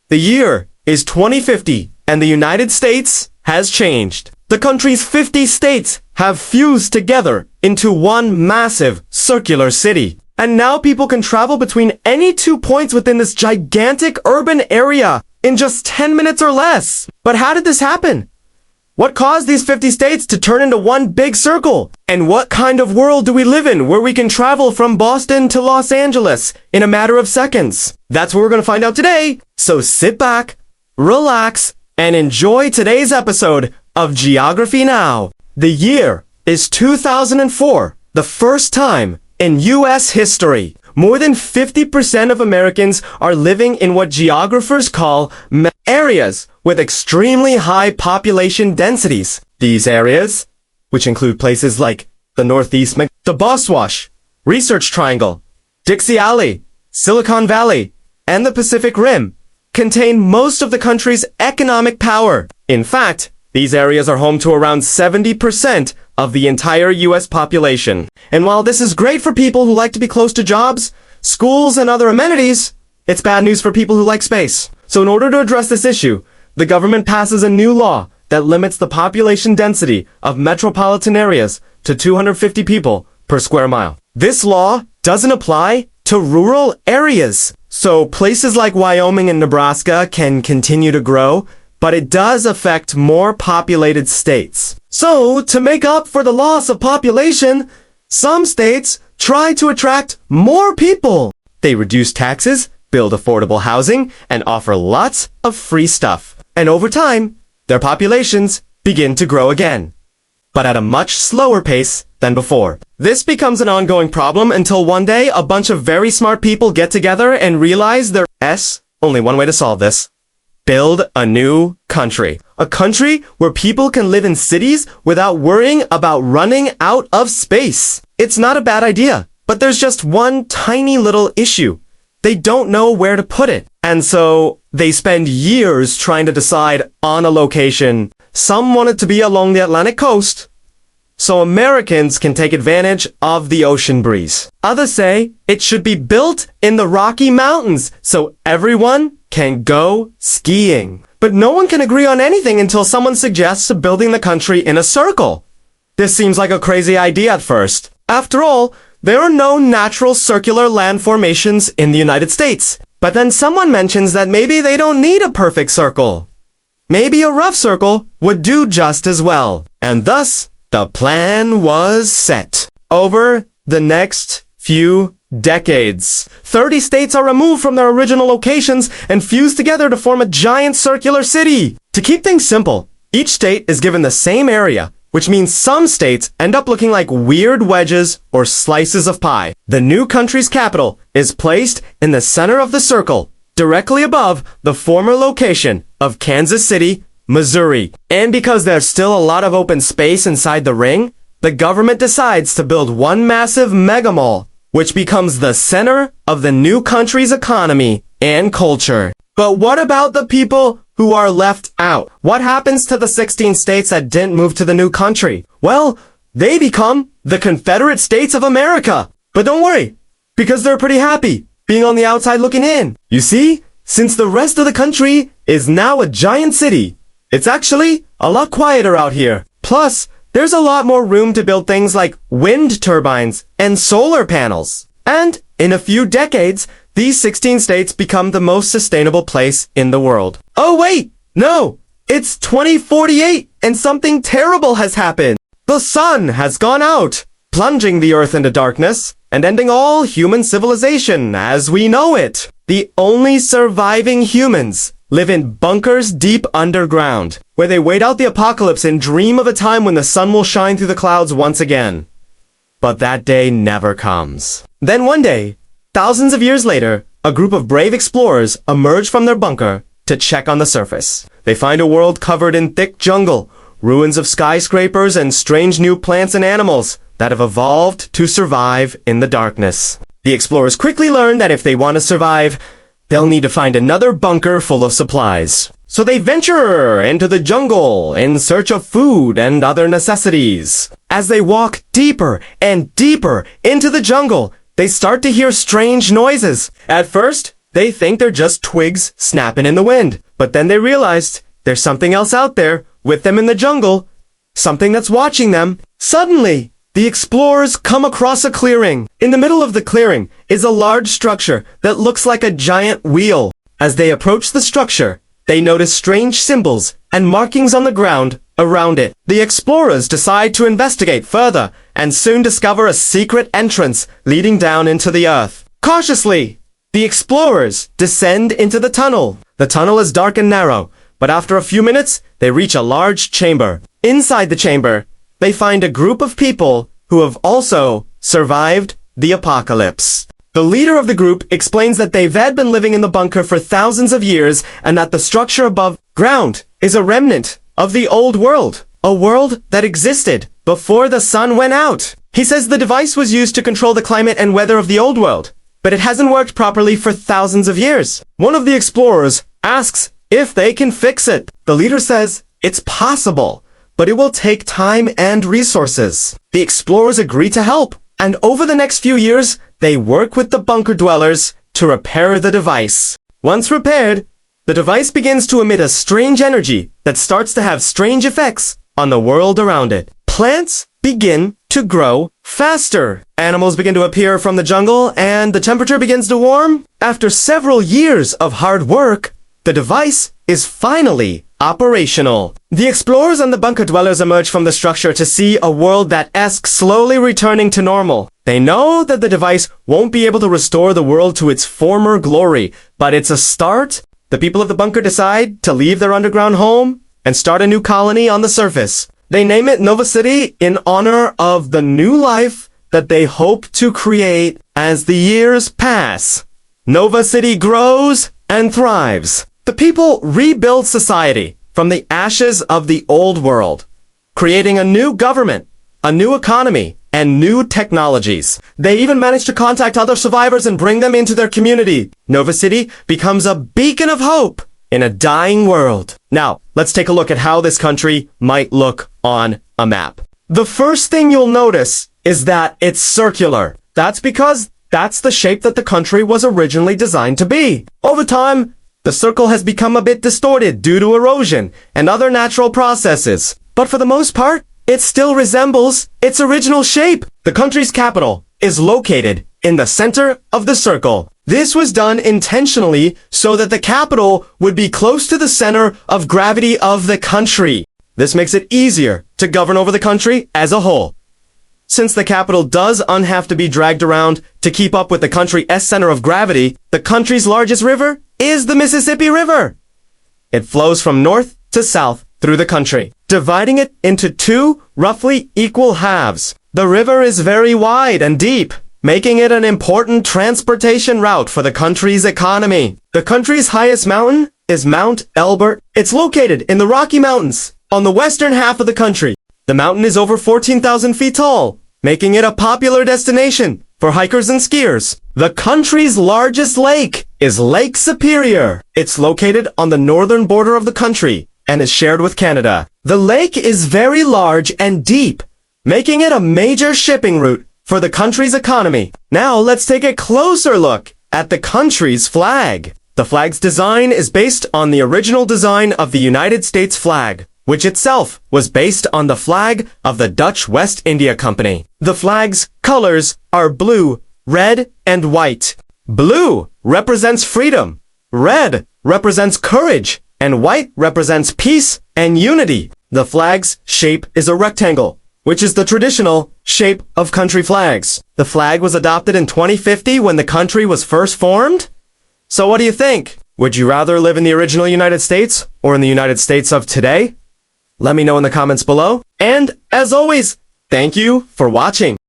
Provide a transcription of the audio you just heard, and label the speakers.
Speaker 1: The year is 2050, and the United States has changed. The country's 50 states have fused together into one massive circular city. And now people can travel between any 2 points within this gigantic urban area in just 10 minutes or less. But how did this happen? What caused these 50 states to turn into one big circle? And what kind of world do we live in where we can travel from Boston to Los Angeles in a matter of seconds? That's what we're going to find out today. So sit back, relax, and enjoy today's episode of Geography Now. The year is 2004, the first time in U.S. history. More than 50% of Americans are living in what geographers call areas with extremely high population densities. These areas, which include places like the Northeast, the Boswash, Research Triangle, Dixie Alley, Silicon Valley, and the Pacific Rim, contain most of the country's economic power. In fact, these areas are home to around 70% of the entire U.S. population. And while this is great for people who like to be close to jobs, schools, and other amenities, it's bad news for people who like space. So in order to address this issue, the government passes a new law that limits the population density of metropolitan areas to 250 people per square mile. This law doesn't apply to rural areas. So places like Wyoming and Nebraska can continue to grow, but it does affect more populated states. So, to make up for the loss of population, some states try to attract more people. They reduce taxes, build affordable housing, and offer lots of free stuff. And over time, their populations begin to grow again, but at a much slower pace than before. This becomes an ongoing problem until one day a bunch of very smart people get together and realize there's only one way to solve this. Build a new country. A country where people can live in cities without worrying about running out of space. It's not a bad idea, but there's just one tiny little issue. They don't know where to put it. And so they spend years trying to decide on a location. Some want it to be along the Atlantic coast, so Americans can take advantage of the ocean breeze. Others say it should be built in the Rocky Mountains so everyone can go skiing. But no one can agree on anything until someone suggests building the country in a circle. This seems like a crazy idea at first. After all, there are no natural circular land formations in the United States. But then someone mentions that maybe they don't need a perfect circle. Maybe a rough circle would do just as well. And thus, the plan was set. Over the next few decades, 30 states are removed from their original locations and fused together to form a giant circular city. To keep things simple, each state is given the same area, which means some states end up looking like weird wedges or slices of pie. The new country's capital is placed in the center of the circle, directly above the former location of Kansas City, Missouri. And because there's still a lot of open space inside the ring, the government decides to build one massive mega mall, which becomes the center of the new country's economy and culture. But what about the people who are left out? What happens to the 16 states that didn't move to the new country? Well, they become the Confederate States of America. But don't worry, because they're pretty happy being on the outside looking in. You see, since the rest of the country is now a giant city, it's actually a lot quieter out here. Plus, there's a lot more room to build things like wind turbines and solar panels. And in a few decades, these 16 states become the most sustainable place in the world. Oh wait, no, it's 2048 and something terrible has happened. The sun has gone out, plunging the earth into darkness and ending all human civilization as we know it. The only surviving humans live in bunkers deep underground, where they wait out the apocalypse and dream of a time when the sun will shine through the clouds once again. But that day never comes. Then one day, thousands of years later, a group of brave explorers emerge from their bunker to check on the surface. They find a world covered in thick jungle, ruins of skyscrapers, and strange new plants and animals that have evolved to survive in the darkness. The explorers quickly learn that if they want to survive, they'll need to find another bunker full of supplies. So they venture into the jungle in search of food and other necessities. As they walk deeper and deeper into the jungle, they start to hear strange noises. At first, They think they're just twigs snapping in the wind. But then they realized there's something else out there with them in the jungle, something that's watching them. Suddenly, the explorers come across a clearing. In the middle of the clearing is a large structure that looks like a giant wheel. As they approach the structure, they notice strange symbols and markings on the ground around it. The explorers decide to investigate further and soon discover a secret entrance leading down into the earth. Cautiously, the explorers descend into the tunnel. The tunnel is dark and narrow, but after a few minutes, they reach a large chamber. Inside the chamber, they find a group of people who have also survived the apocalypse. The leader of the group explains that they've been living in the bunker for thousands of years and that the structure above ground is a remnant of the old world, a world that existed before the sun went out. He says the device was used to control the climate and weather of the old world, but it hasn't worked properly for thousands of years. One of the explorers asks if they can fix it. The leader says it's possible, but it will take time and resources. The explorers agree to help, and over the next few years, they work with the bunker dwellers to repair the device. Once repaired, the device begins to emit a strange energy that starts to have strange effects on the world around it. Plants begin to grow faster. Animals begin to appear from the jungle, and the temperature begins to warm. After several years of hard work, the device is finally operational. The explorers and the bunker dwellers emerge from the structure to see a world that is slowly returning to normal. They know that the device won't be able to restore the world to its former glory, but it's a start. The people of the bunker decide to leave their underground home and start a new colony on the surface. They name it Nova City in honor of the new life that they hope to create as the years pass. Nova City grows and thrives. The people rebuild society from the ashes of the old world, creating a new government, a new economy, and new technologies. They even manage to contact other survivors and bring them into their community. Nova City becomes a beacon of hope in a dying world. Now, let's take a look at how this country might look on a map. The first thing you'll notice is that it's circular. That's because that's the shape that the country was originally designed to be. Over time, the circle has become a bit distorted due to erosion and other natural processes. But for the most part, it still resembles its original shape. The country's capital is located in the center of the circle. This was done intentionally so that the capital would be close to the center of gravity of the country. This makes it easier to govern over the country as a whole. Since the capital does have to be dragged around to keep up with the country's center of gravity, the country's largest river is the Mississippi River. It flows from north to south through the country, dividing it into two roughly equal halves. The river is very wide and deep, making it an important transportation route for the country's economy. The country's highest mountain is Mount Elbert. It's located in the Rocky Mountains on the western half of the country. The mountain is over 14,000 feet tall, making it a popular destination for hikers and skiers. The country's largest lake is Lake Superior. It's located on the northern border of the country and is shared with Canada. The lake is very large and deep, making it a major shipping route for the country's economy. Now let's take a closer look at the country's flag. The flag's design is based on the original design of the United States flag, which itself was based on the flag of the Dutch West India Company. The flag's colors are blue, red, and white. Blue represents freedom, red represents courage, and white represents peace and unity. The flag's shape is a rectangle, which is the traditional shape of country flags. The flag was adopted in 2050 when the country was first formed. So what do you think? Would you rather live in the original United States or in the United States of today? Let me know in the comments below. And as always, thank you for watching.